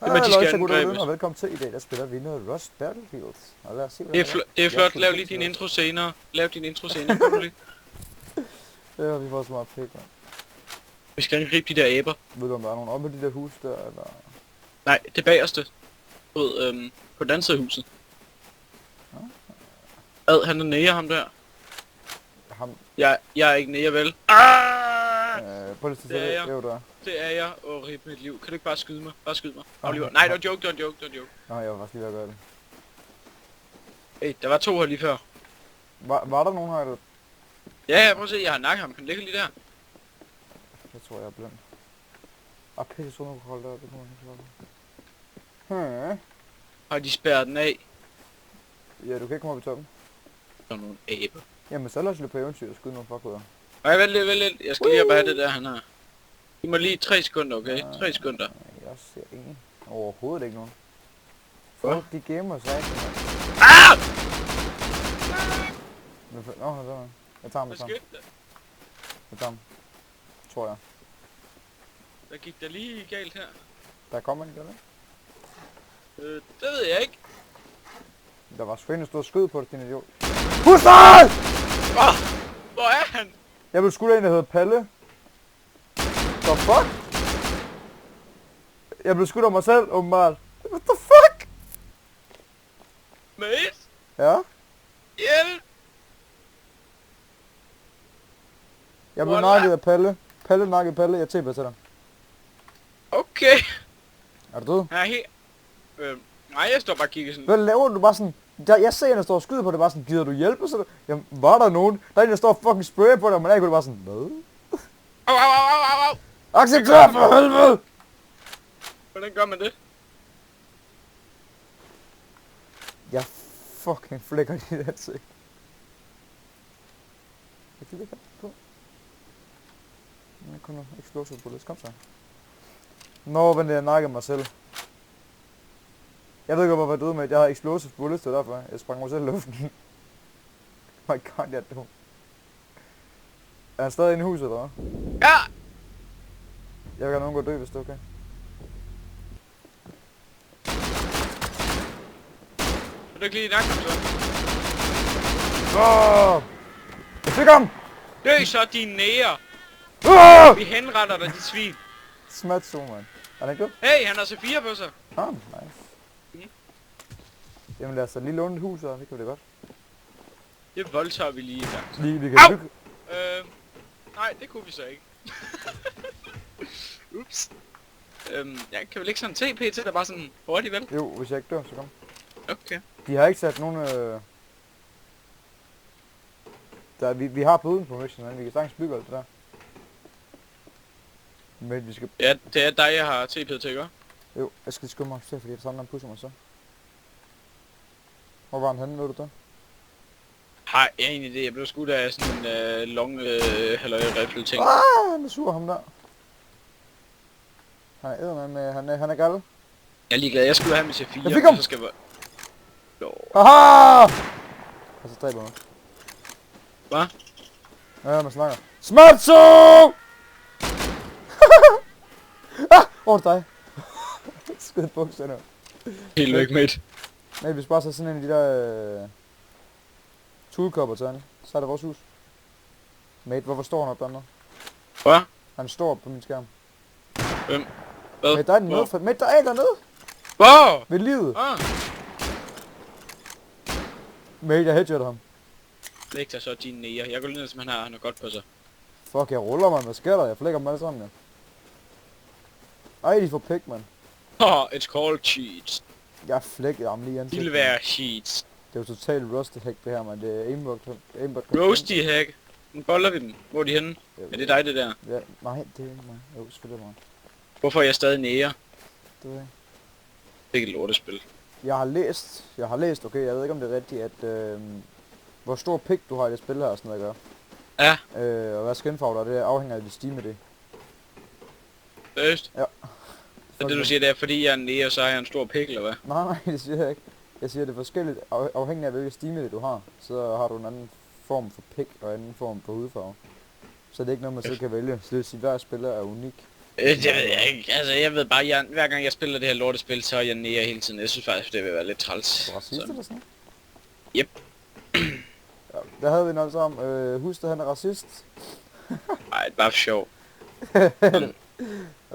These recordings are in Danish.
Det med, de skal angrebes. angrebes. Og velkommen til i dag, der spiller vi noget Rust Battlefields. Og lad os se, hvad Det er flot, lav lige din intro senere. Lav din intro senere, kan du lige? Ja, vi får så meget pæk, man. Vi skal angribe de der aber. Ved du, om der er nogen oppe i de der hus der, eller? Nej, det bagerste. På den anden side af huset. Ad, han er nære, ham der. Ham? Jeg er ikke nære, vel? På det er jeg. Der. Det er jeg, og rip mit liv. Kan du ikke bare skyde mig? Bare skyd mig. Afliver. Nej, det var joke, det var joke. Nå, jeg var faktisk lige ved at gøre det. Hey, der var 2 her lige før. Var der nogen her, eller? Ja, prøv at se, jeg har nakket ham. Kan ligge lige der? Jeg tror, jeg er blind. Pisse, så nu kan holde der, det må jeg ikke. Har de spærret den af? Ja, du kan ikke komme op i toppen. Der er nogle aber. Jamen, så lad os løbe på eventyr og skyde nogle fuckhoveder. Nej, vent lidt. Jeg skal lige have det der, han har. Giv mig lige 3 sekunder, okay? 3 sekunder. Jeg ser ingen. Overhovedet ikke nogen. Fuck, de gamer sig ikke. Ah! Jeg tager ham. Jeg tager ham. Tror jeg. Der gik der lige galt her. Der kommer en, eller? Det ved jeg ikke. Der var sgu en, der stod og skød på det, din idiot. Husdal! Hvor er han? Jeg blev skudt af en, der hedder Palle. The fuck? Jeg blev skudt af mig selv, åbenbart. What the fuck? Mate? Ja? Hjælp! Jeg blev nakket af Palle. Palle nakkede Palle, jeg tæpper til dig. Okay. Er du død? Han er helt... Nej, jeg står bare og kigger sådan. Hvad laver du bare sådan? Jeg ser en, der står og skyder på det, bare sådan, gider du hjælp? Så jamen, var der nogen? Der er en, der står og fucking sprayer på dig, men jeg kunne bare sådan, hvad? Au. Accepter for helvede! Hvordan gør man det? Jeg fucking flækker dit ansigt. Jeg gider ikke på. Jeg kunne explosive bullets, kom så. Nå, men jeg nakkede mig selv. Jeg ved ikke, hvorfor jeg døde med, at jeg har explosive bullets, det er derfor. Jeg sprang mig selv i luften. My god, jeg er dum. Er han stadig inde i huset, eller hvad? Ja! Jeg vil gerne nogen gå dø, hvis det er okay. Kan du ikke lige nakke ham så? Jeg fik ham! Dø så, din nære! Vi henretter dig, dit svin. Smat så, man. Er det ikke det? Hey, han har C4 på sig. Nice. Jamen lad os da lige låne et hus, og det kan vi da godt. Det voldtager vi lige der. Vi kan bygge. Nej, det kunne vi så ikke. Ups. Jeg kan vel ikke sådan en TP til, der bare sådan hurtigt, vel? Jo, hvis jeg ikke dør, så kom. Okay. De har ikke sat nogen... Vi har på uden på mission, men vi kan sagtens bygge alt det der. Men vi skal... Ja, det er dig, jeg har TP til, ikke? Jo, jeg skal skynde mig til, fordi der samler en pusher mig så. Hvor var han henne, ved du der? Har jeg egentlig det? Jeg blev skudt af sådan en long halløj-rifle ting. Han er sur, ham der. Han er eddermame, han er gal. Jeg er ligeglad, jeg skulle have min C4, Jeg fik ham! så skal jeg... Haha! Og så dræber mig. Hvad? Ja, man snakker. Smatso! Hvor er det dig? Skød bukserne. Helt væk, mate. Men hvis bare så sådan en af de der toolkopper til han, så er det vores hus. Mate, hvorfor står han op dernede? Hvad? Han står på min skærm. Hvem? Hvad? Mate, der er den nede. Mate, der er en dernede. Hvor? Ved livet. Ah. Mate, jeg headshotter ham. Læg dig så din nære. Jeg går lige ned, som han har godt på sig. Fuck, jeg ruller mig. Hvad sker der? Jeg flækker dem alle sammen, ja. Ej, de får pæk, mand. It's called cheats. Jeg flækkede ham lige i ansigtet. Det vil være cheats. Det er jo totalt rusty hack det her, man. Det er aimbot. Roasty hack. Nu boller vi dem. Hvor er de henne? Er det dig, det der? Ja, nej, det er ikke mig. Jo, selvfølgelig mig. Hvorfor er jeg stadig nære? Det ved jeg. Det er ikke et lortespil. Jeg har læst, okay, jeg ved ikke om det er rigtigt, at hvor stor pik du har i det spil her og sådan noget at Ja. gøre. Og hvad skinfarve der er, det afhænger af dit Steam med det. Seriøst? Ja. Så det du siger, det er fordi jeg er nære, så har jeg en stor pik, eller hvad? Nej, det siger jeg ikke. Jeg siger, det er forskelligt afhængig af hvilket Steam det du har. Så har du en anden form for pik og en anden form for hudfarve. Så det er ikke noget, man selv kan vælge. Så det vil sige, at hver spiller er unik. Det ved jeg ikke. Altså, jeg ved bare, hver gang jeg spiller det her lortespil, så er jeg nære hele tiden. Jeg synes faktisk, det vil være lidt træls. Du racist eller sådan? Yep. Ja, der havde vi noget om. Husk, at han er racist. Ej, bare for sjov. Er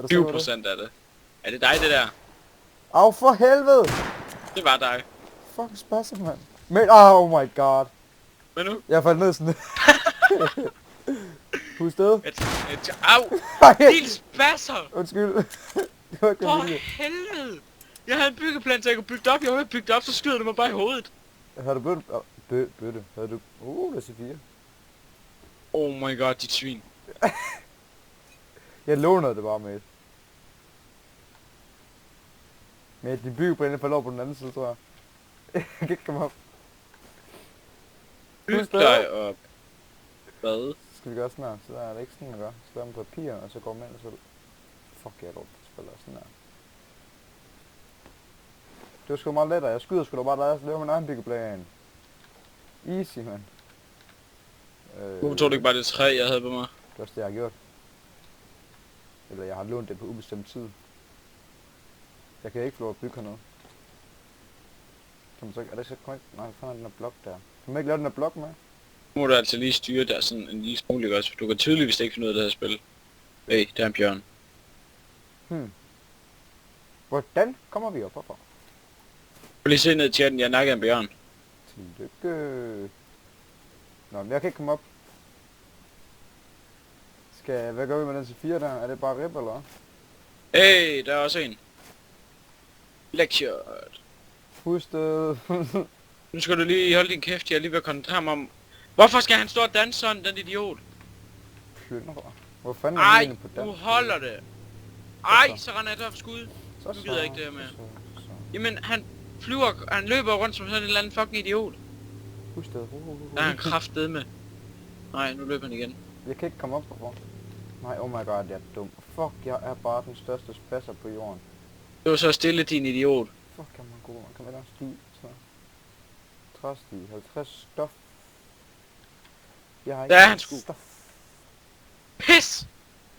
du 20% af det. Er det dig, det der? Au for helvede! Det var dig. Fuck spasser, mand. Men, oh my god. Men nu? Jeg faldt ned sådan. Husk det. Au! Din spasser! Undskyld. Det var ikke For min vilje. helvede! Jeg havde en byggeplan, så jeg kunne bygge det op. Jeg var ved at bygge det op, så skyder det mig bare i hovedet. Har du bøtte? Bøtte. Havde du? Det er C4. Oh my god, dit svin. Jeg lånede det bare med. Men din byggeplaner falder over på den anden side, tror jeg. Jeg kan ikke komme op. Byg dig op. Hvad? Så skal vi gøre sådan her. Så der er det ikke sådan, man gør. Så laver man papir, og så går man ind og så... Fuck, jeg er dårligt. Så spiller jeg sådan her. Det var sgu meget lettere. Jeg skyder sgu da bare der, så laver min egen byggeplan. Easy, man. Hvorfor tog du ikke bare det træ, jeg havde på mig? Det er også det, jeg har gjort. Eller jeg har lånt det på ubestemt tid. Jeg kan ikke få lov at bygge hernede. Kan man så ikke... Er det så korrekt? Nej, hvad fanden er den her blok der? Kan man ikke lave den her blok med? Nu må du altså lige styre der sådan en lille smule også. Du kan tydeligvis ikke finde ud af det her spil. Hey, der er en bjørn. Hvordan kommer vi op herfra? Prøv lige se ned i chatten, jeg nakker en bjørn. Tillykke. Nå, men jeg kan ikke komme op. Hvad gør vi med den C4 der? Er det bare rip eller? Hey, der er også en. Lecture. Husk det. Nu skal du lige holde din kæft, jeg er lige ved at koncentrere mig om... Hvorfor skal han stå og danse sådan, den idiot? Plyndrer. Hvor fanden er Ej, den på nu dansk? holder det. Ej, så render jeg der for skud. Så, Nu gider jeg ikke det her mere. Så. Jamen, han løber rundt som sådan en eller anden fucking idiot. Husk det. Der er han kraftedeme. Nej, nu løber han igen. Jeg kan ikke komme op herfra. Nej, oh my god, jeg er dum. Fuck, jeg er bare den største spasser på jorden. Det var så stille, din idiot. Fuck, jeg er god. Man kan vel også stige. Så. Træstige. 50 stof. Jeg har ikke Der er han sgu. stof. Pis!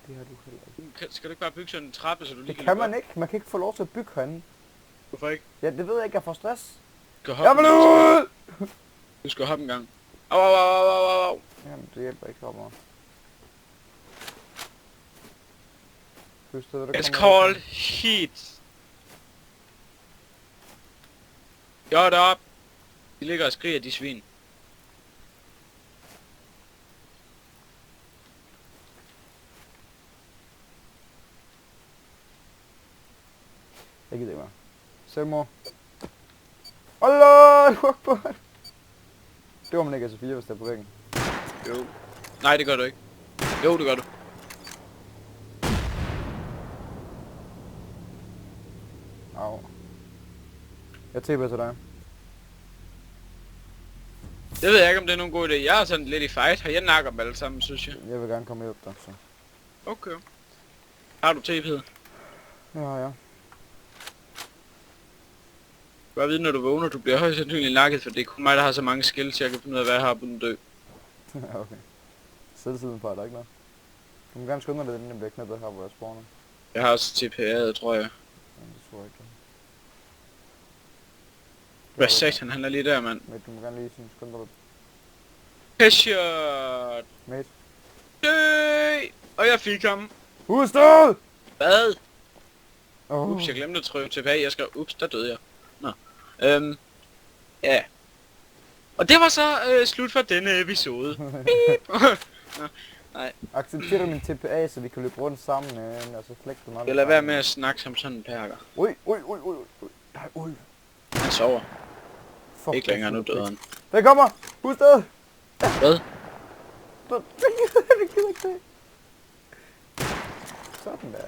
Det har du heller ikke. Skal du ikke bare bygge sådan en trappe, så du lige Det kan man ikke. Man kan ikke få lov til at bygge herinde. Hvorfor ikke? Ja, det ved jeg ikke. Jeg får stress. Du skal hoppe. Jeg vil ud! Du skal hoppe en gang. Au, au, au, au, au, au. Jamen, det hjælper ikke så meget. Husk det, der It's kommer called heat. Shut up. De ligger og skriger, de svin. Jeg gider ikke mere. Selvmord. Allah, fuck på. Det var man ikke altså 4, hvis det er på væggen. Jo. Nej, det gør du ikke. Jo, det gør du. Au. Jeg tæber til dig. Det ved jeg ikke, om det er nogen god idé. Jeg er sådan lidt i fight, og jeg nakker dem alle sammen, synes jeg. Jeg vil gerne komme hjælp dig, så. Okay. Har du TP'et? Ja. Bare vide, når du vågner, du bliver højst sandsynligt nakket, for det er kun mig, der har så mange skills, jeg kan finde ud af, hvad jeg har uden dø. Ja, okay. Selvtiden på, er der ikke noget? Du må gerne skynde dig lidt, inden jeg bliver knippet her, hvor jeg spawner. Jeg har også TP'et, tror jeg. Men det tror jeg ikke. Hvad satan, han er lige der, mand. Men du må gerne lige sådan skynde dig lidt. Headshot! Mate. Dø! Og jeg fik ham. Husk det! Hvad? Oh. Ups, jeg glemte at trykke tilbage. Jeg skrev, ups, der døde jeg. Nå. Ja. Og det var så slut for denne episode. Nå, nej. Accepterer min TPA, så vi kan løbe rundt sammen, og så flægte du mig. Jeg lader være med at snakke som sådan en perker. Ui. Nej, ui. Han sover. Fuck, Ikke længere, nu døde han. Der kommer! Husk det! Hvad? Det gider ikke det. Sådan der.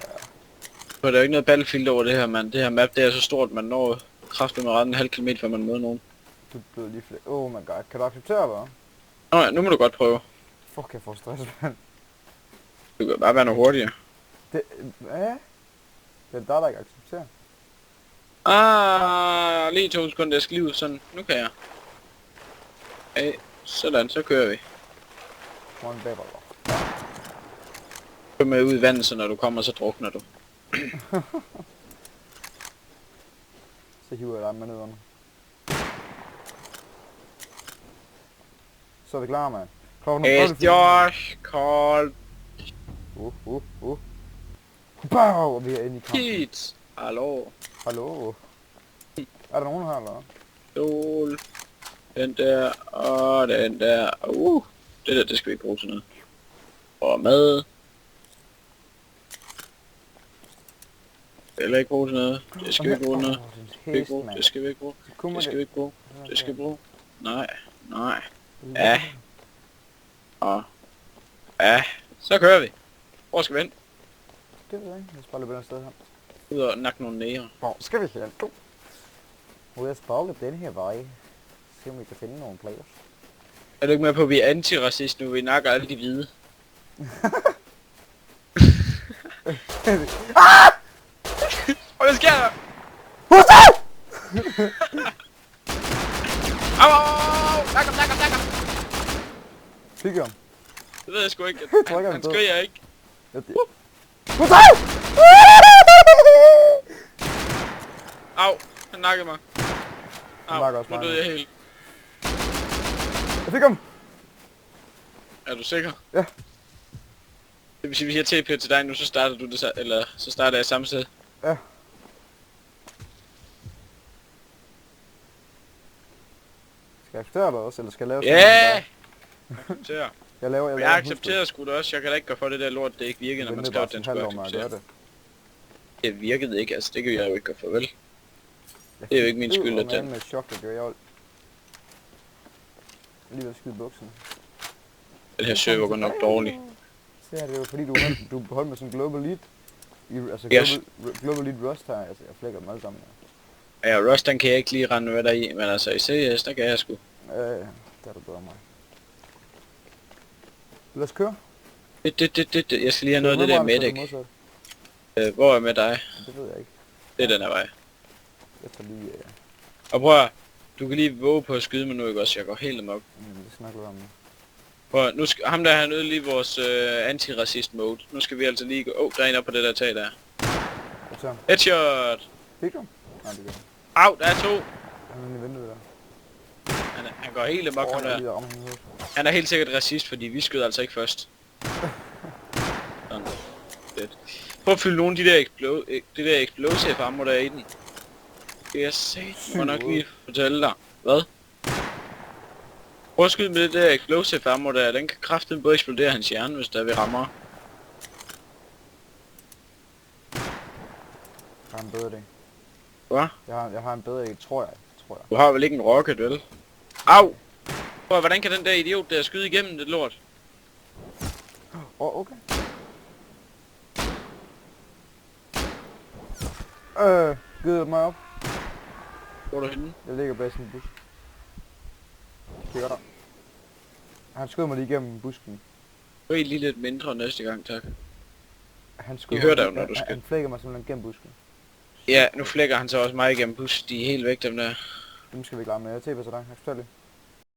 Der er jo ikke noget battlefield over det her, mand. Det her map, det er så stort, man når kraftigt med ret en halv kilometer, før man møder nogen. Du er blevet lige flere. Oh my god, kan du acceptere det? Nå ja, nu må du godt prøve. Fuck, jeg får stress, mand. Du kan bare være noget hurtigere. Det... Hvad? Det er der ikke accepterer. Lige 2 sekunder, jeg skal lige ud sådan. Nu kan jeg. Hey, sådan, så kører vi. One better. Kør med ud i vandet, så når du kommer, så drukner du. Så hiver jeg dig med ned under. Så er vi klar, mand. It's Josh called Bow! Og vi er inde i kampen. Kids. Hallo. Hallo. Er der nogen her, eller? Stol. Den der, og den der. Det der, det skal vi ikke bruge til noget. Og mad. Eller ikke bruge til noget. Det skal vi ikke bruge til noget. Det skal vi ikke bruge. Det skal vi ikke bruge. Det skal vi bruge. Nej. Nej. Ja. Og. Ja. Så kører vi. Hvor skal vi hen? Det ved jeg ikke. Jeg skal bare løbe et sted her. Ud og nakke nogle nære. Hvor skal vi hen? Nu er jeg spurgt den her vej. Se om vi kan finde nogle players. Er du ikke med på, at vi er antiracist nu? Vi nakker alle de hvide. Hvad sker der? Au! Nak ham! Fik jeg ham? Det ved jeg sgu ikke. Han skød jeg ikke. Au! Han nakkede mig. Au, nu døde jeg helt. Jeg fik ham! Er du sikker? Ja. Det vil sige, hvis jeg TP'er til dig nu, så starter du det, eller så starter jeg samme sted. Ja. Skal jeg acceptere det også, eller skal jeg lave sådan acceptere. Jeg accepterer sgu da også. Jeg kan da ikke gøre for det der lort, det ikke virkede, når man skrev, at den skulle acceptere. Det virkede ikke, altså det kan jeg jo ikke gøre for, vel? Det er jo ikke min skyld, at den... med chok, der gør jeg lige ved at skyde buksen. Den her server går nok dårlig. Se her, det er jo fordi du beholdt med sådan Global Lead. Altså Global Lead Rust her, altså jeg flækker dem alle sammen. Ja, Rust den kan jeg ikke lige rende med dig i, men altså i CS, der kan jeg sgu. Ja, der er du bedre end mig. Lad os køre. Jeg skal lige have noget af det der medic. Hvor er med dig? Det ved jeg ikke. Det er den her vej. Jeg tager lige... Og prøv at, du kan lige våge på at skyde mig nu, ikke også? Jeg går helt amok. Det snakker vi om nu. Prøv nu skal ham der har nødt lige vores antiracist mode. Nu skal vi altså lige gå... der er en op på det der tag der. Headshot! Fik du? Nej, det gør han. Au, der er to! Han er inde i vinduet der. Han går helt amok, ham der. Han er helt sikkert racist, fordi vi skød altså ikke først. Sådan. Fedt. Prøv at fylde nogle af de der explosive ammo der er i den. Det er sat, må nok lige fortælle dig. Hvad? Prøv at skyde med det der explosive ammo der, den kan kraftigt både eksplodere hans hjerne, hvis der vi rammer. Jeg har en bedre idé. Hvad? Jeg har en bedre idé, tror jeg. Du har vel ikke en rocket, vel? Au! Prøv, hvordan kan den der idiot der skyde igennem det lort? Okay. Gider mig op. Hvor er du henne? Jeg ligger bag sådan en busk. Kigger der. Han skød mig lige igennem busken. Gør I lige lidt mindre næste gang, tak. Han skød I hører dig jo, når du skal. Han flækker mig simpelthen gennem busken. Ja, nu flækker han så også mig igennem busken. De er helt væk, dem der. Dem skal vi klare med. Jeg tæber til dig. Accepter det.